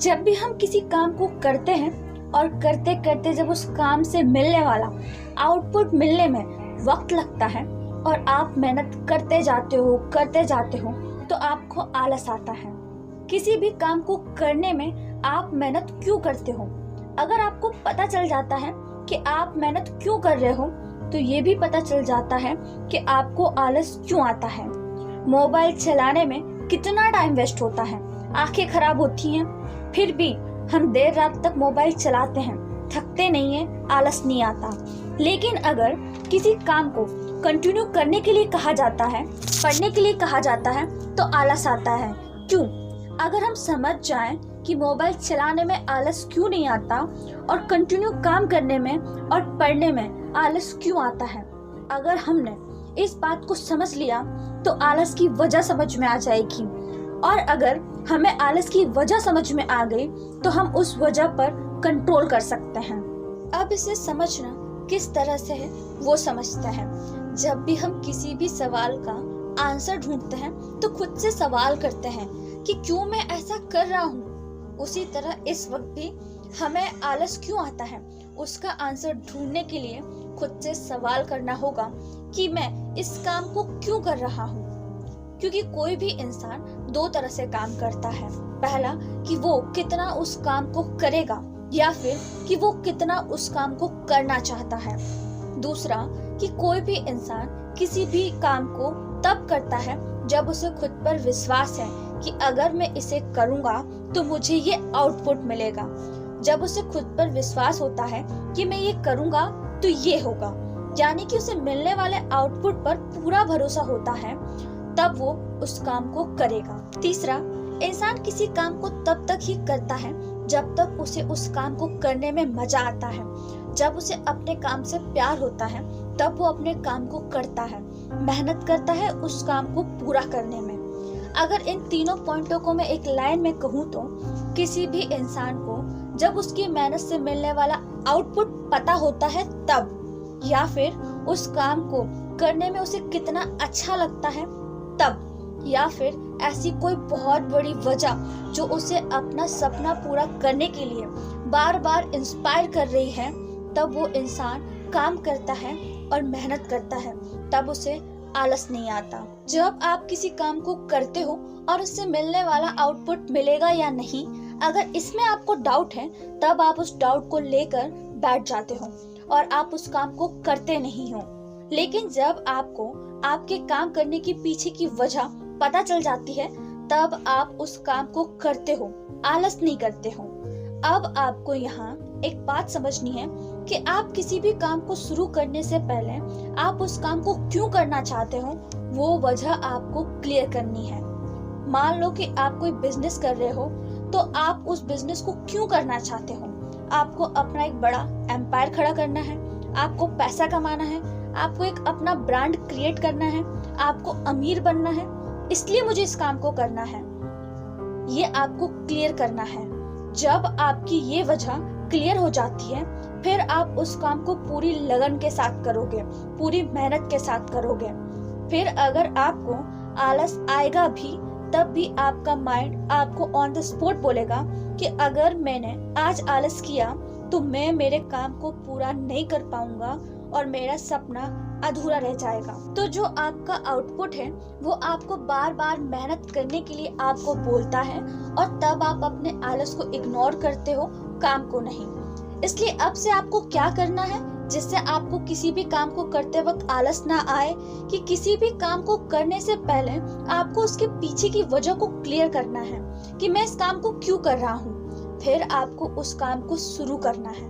जब भी हम किसी काम को करते हैं और करते करते जब उस काम से मिलने वाला आउटपुट मिलने में वक्त लगता है और आप मेहनत करते जाते हो तो आपको आलस आता है। किसी भी काम को करने में आप मेहनत क्यों करते हो? अगर आपको पता चल जाता है कि आप मेहनत क्यों कर रहे हो तो ये भी पता चल जाता है कि आपको आलस क्यों आता है। मोबाइल चलाने में कितना टाइम वेस्ट होता है, आंखें खराब होती हैं, फिर भी हम देर रात तक मोबाइल चलाते हैं, थकते नहीं हैं, आलस नहीं आता। लेकिन अगर किसी काम को कंटिन्यू करने के लिए कहा जाता है, पढ़ने के लिए कहा जाता है तो आलस आता है। क्यों? अगर हम समझ जाएं कि मोबाइल चलाने में आलस क्यों नहीं आता और कंटिन्यू काम करने में और पढ़ने में आलस क्यों आता है, अगर हमने इस बात को समझ लिया तो आलस की वजह समझ में आ जाएगी। और अगर हमें आलस की वजह समझ में आ गई तो हम उस वजह पर कंट्रोल कर सकते हैं। अब इसे समझना किस तरह से है वो समझते हैं। जब भी हम किसी भी सवाल का आंसर ढूंढते हैं तो खुद से सवाल करते हैं कि क्यों मैं ऐसा कर रहा हूँ। उसी तरह इस वक्त भी हमें आलस क्यों आता है, उसका आंसर ढूंढने के लिए खुद से सवाल करना होगा कि मैं इस काम को क्यों कर रहा हूँ। क्योंकि कोई भी इंसान दो तरह से काम करता है। पहला कि वो कितना उस काम को करेगा या फिर कि वो कितना उस काम को करना चाहता है। दूसरा कि कोई भी इंसान किसी भी काम को तब करता है जब उसे खुद पर विश्वास है कि अगर मैं इसे करूंगा तो मुझे ये आउटपुट मिलेगा। जब उसे खुद पर विश्वास होता है कि मैं ये करूंगा तो ये होगा, यानी कि उसे मिलने वाले आउटपुट पर पूरा भरोसा होता है, तब वो उस काम को करेगा। तीसरा, इंसान किसी काम को तब तक ही करता है जब तक उसे उस काम को करने में मजा आता है। जब उसे अपने काम से प्यार होता है तब वो अपने काम को करता है, मेहनत करता है उस काम को पूरा करने में। अगर इन तीनों पॉइंटों को मैं एक लाइन में कहूँ तो किसी भी इंसान को जब उसकी मेहनत से मिलने वाला आउटपुट पता होता है तब, या फिर उस काम को करने में उसे कितना अच्छा लगता है तब, या फिर ऐसी कोई बहुत बड़ी वजह जो उसे अपना सपना पूरा करने के लिए बार बार इंस्पायर कर रही है, तब वो इंसान काम करता है और मेहनत करता है, तब उसे आलस नहीं आता। जब आप किसी काम को करते हो और उससे मिलने वाला आउटपुट मिलेगा या नहीं, अगर इसमें आपको डाउट है तब आप उस डाउट को लेकर बैठ जाते हो और आप उस काम को करते नहीं हो। लेकिन जब आपको आपके काम करने के पीछे की वजह पता चल जाती है तब आप उस काम को करते हो, आलस नहीं करते हो। अब आपको यहाँ एक बात समझनी है कि आप किसी भी काम को शुरू करने से पहले आप उस काम को क्यों करना चाहते हो वो वजह आपको क्लियर करनी है। मान लो कि आप कोई बिजनेस कर रहे हो तो आप उस बिजनेस को क्यों करना चाहते हो। आपको अपना एक बड़ा एम्पायर खड़ा करना है, आपको पैसा कमाना है, आपको एक अपना ब्रांड क्रिएट करना है, आपको अमीर बनना है, इसलिए मुझे इस काम को करना है। ये आपको क्लियर करना है। जब आपकी ये वजह क्लियर हो जाती है फिर आप उस काम को पूरी लगन के साथ करोगे, पूरी मेहनत के साथ करोगे। फिर अगर आपको आलस आएगा भी तब भी आपका माइंड आपको ऑन द स्पॉट बोलेगा कि अगर मैंने आज आलस किया तो मैं मेरे काम को पूरा नहीं कर पाऊंगा और मेरा सपना अधूरा रह जाएगा। तो जो आपका आउटपुट है वो आपको बार बार मेहनत करने के लिए आपको बोलता है और तब आप अपने आलस को इग्नोर करते हो, काम को नहीं। इसलिए अब से आपको क्या करना है जिससे आपको किसी भी काम को करते वक्त आलस ना आए, कि किसी भी काम को करने से पहले आपको उसके पीछे की वजह को क्लियर करना है कि मैं इस काम को क्यों कर रहा हूँ। फिर आपको उस काम को शुरू करना है।